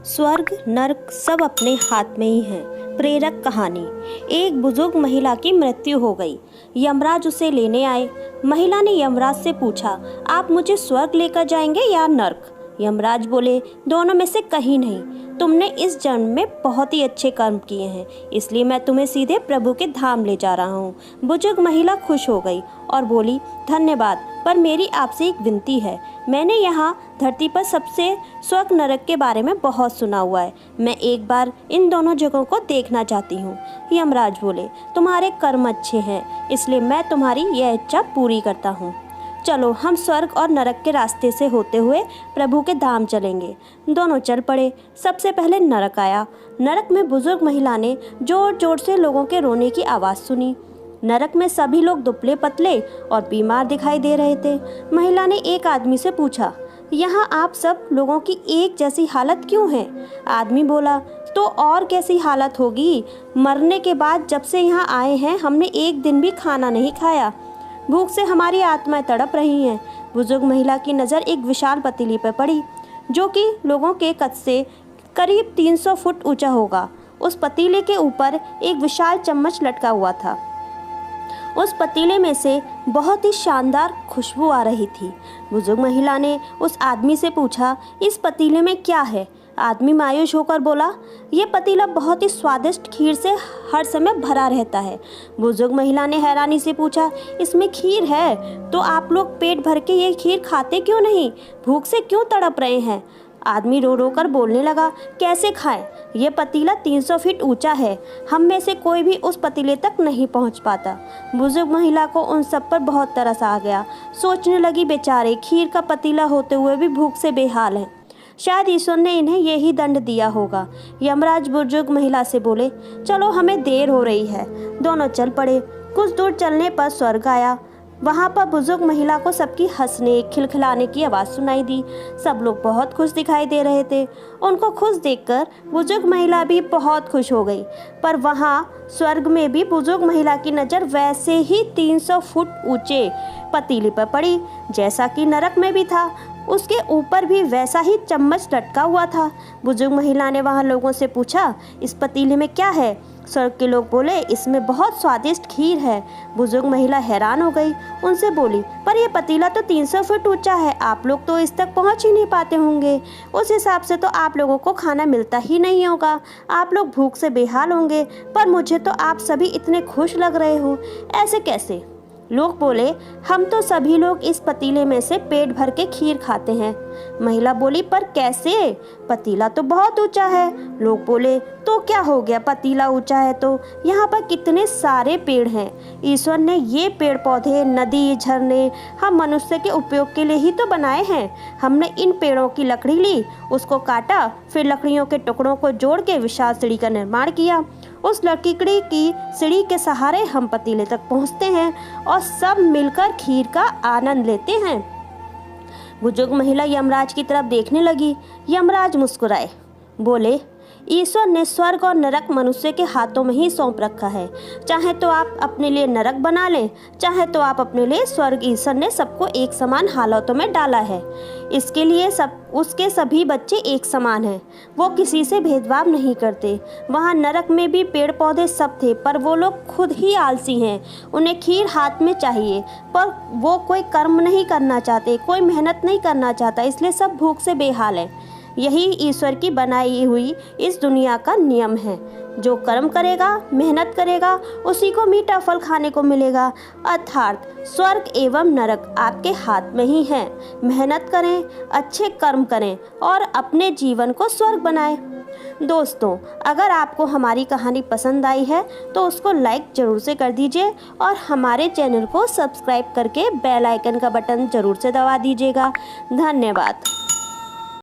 स्वर्ग नर्क सब अपने हाथ में ही है। प्रेरक कहानी। एक बुजुर्ग महिला की मृत्यु हो गई। यमराज उसे लेने आए। महिला ने यमराज से पूछा, आप मुझे स्वर्ग लेकर जाएंगे या नर्क? यमराज बोले, दोनों में से कहीं नहीं। तुमने इस जन्म में बहुत ही अच्छे कर्म किए हैं, इसलिए मैं तुम्हें सीधे प्रभु के धाम ले जा रहा हूँ। बुजुर्ग महिला खुश हो गई और बोली, धन्यवाद, पर मेरी आपसे एक विनती है। मैंने यहाँ धरती पर सबसे स्वर्ग नरक के बारे में बहुत सुना हुआ है। मैं एक बार इन दोनों जगहों को देखना चाहती हूँ। यमराज बोले, तुम्हारे कर्म अच्छे हैं, इसलिए मैं तुम्हारी यह इच्छा पूरी करता हूँ। चलो हम स्वर्ग और नरक के रास्ते से होते हुए प्रभु के धाम चलेंगे। दोनों चल पड़े। सबसे पहले नरक आया। नरक में बुजुर्ग महिला ने जोर जोर से लोगों के रोने की आवाज़ सुनी। नरक में सभी लोग दुबले पतले और बीमार दिखाई दे रहे थे। महिला ने एक आदमी से पूछा, यहाँ आप सब लोगों की एक जैसी हालत क्यों है? आदमी बोला, तो और कैसी हालत होगी? मरने के बाद जब से यहाँ आए हैं हमने एक दिन भी खाना नहीं खाया। भूख से हमारी आत्माएं तड़प रही हैं। बुजुर्ग महिला की नज़र एक विशाल पतीली पर पड़ी, जो कि लोगों के कद से करीब 300 फुट ऊंचा होगा। उस पतीले के ऊपर एक विशाल चम्मच लटका हुआ था। उस पतीले में से बहुत ही शानदार खुशबू आ रही थी। बुजुर्ग महिला ने उस आदमी से पूछा, इस पतीले में क्या है? आदमी मायूस होकर बोला, ये पतीला बहुत ही स्वादिष्ट खीर से हर समय भरा रहता है। बुजुर्ग महिला ने हैरानी से पूछा, इसमें खीर है तो आप लोग पेट भर के ये खीर खाते क्यों नहीं? भूख से क्यों तड़प रहे हैं? आदमी रो रो कर बोलने लगा, कैसे खाएं? ये पतीला 300 फीट ऊंचा है, हम में से कोई भी उस पतीले तक नहीं पहुंच पाता। बुजुर्ग महिला को उन सब पर बहुत तरस आ गया। सोचने लगी, बेचारे खीर का पतीला होते हुए भी भूख से बेहाल हैं। शायद ईश्वर ने इन्हें यही दंड दिया होगा। यमराज बुजुर्ग महिला से बोले, चलो हमें देर हो रही है। दोनों चल पड़े। कुछ दूर चलने पर स्वर्ग आया। वहाँ पर बुजुर्ग महिला को सबकी हंसने खिलखिलाने की आवाज़ सुनाई दी। सब लोग बहुत खुश दिखाई दे रहे थे। उनको खुश देखकर बुजुर्ग महिला भी बहुत खुश हो गई। पर वहाँ स्वर्ग में भी बुजुर्ग महिला की नज़र वैसे ही 300 फुट ऊंचे पतीले पर पड़ी, जैसा कि नरक में भी था। उसके ऊपर भी वैसा ही चम्मच लटका हुआ था। बुजुर्ग महिला ने वहाँ लोगों से पूछा, इस पतीले में क्या है? स्वर्ग के लोग बोले, इसमें बहुत स्वादिष्ट खीर है। बुजुर्ग महिला हैरान हो गई। उनसे बोली, पर यह पतीला तो 300 फुट ऊंचा है, आप लोग तो इस तक पहुंच ही नहीं पाते होंगे। उस हिसाब से तो आप लोगों को खाना मिलता ही नहीं होगा। आप लोग भूख से बेहाल होंगे, पर मुझे तो आप सभी इतने खुश लग रहे हो, ऐसे कैसे? लोग बोले, हम तो सभी लोग इस पतीले में से पेट भर के खीर खाते हैं। महिला बोली, पर कैसे? पतीला तो बहुत ऊंचा है। लोग बोले, तो क्या हो गया, पतीला ऊंचा है तो यहाँ पर कितने सारे पेड़ हैं। ईश्वर ने ये पेड़ पौधे, नदी, झरने हम मनुष्य के उपयोग के लिए ही तो बनाए हैं। हमने इन पेड़ों की लकड़ी ली, उसको काटा, फिर लकड़ियों के टुकड़ों को जोड़ के विशाल सीढ़ी का निर्माण किया। उस लकड़ी की सीढ़ी के सहारे हम पतीले तक पहुँचते हैं और सब मिलकर खीर का आनंद लेते हैं। बुजुर्ग महिला यमराज की तरफ देखने लगी। यमराज मुस्कुराए, बोले, ईश्वर ने स्वर्ग और नरक मनुष्य के हाथों में ही सौंप रखा है। चाहे तो आप अपने लिए नरक बना लें, चाहे तो आप अपने लिए स्वर्ग। ईश्वर ने सबको एक समान हालातों में डाला है। इसके लिए उसके सभी बच्चे एक समान हैं। वो किसी से भेदभाव नहीं करते। वहाँ नरक में भी पेड़ पौधे सब थे, पर वो लोग खुद ही आलसी हैं। उन्हें खीर हाथ में चाहिए, पर वो कोई कर्म नहीं करना चाहते, कोई मेहनत नहीं करना चाहता, इसलिए सब भूख से बेहाल हैं। यही ईश्वर की बनाई हुई इस दुनिया का नियम है। जो कर्म करेगा, मेहनत करेगा, उसी को मीठा फल खाने को मिलेगा। अर्थात स्वर्ग एवं नरक आपके हाथ में ही है। मेहनत करें, अच्छे कर्म करें और अपने जीवन को स्वर्ग बनाएं। दोस्तों, अगर आपको हमारी कहानी पसंद आई है तो उसको लाइक ज़रूर से कर दीजिए और हमारे चैनल को सब्सक्राइब करके बेल आइकन का बटन ज़रूर से दबा दीजिएगा। धन्यवाद।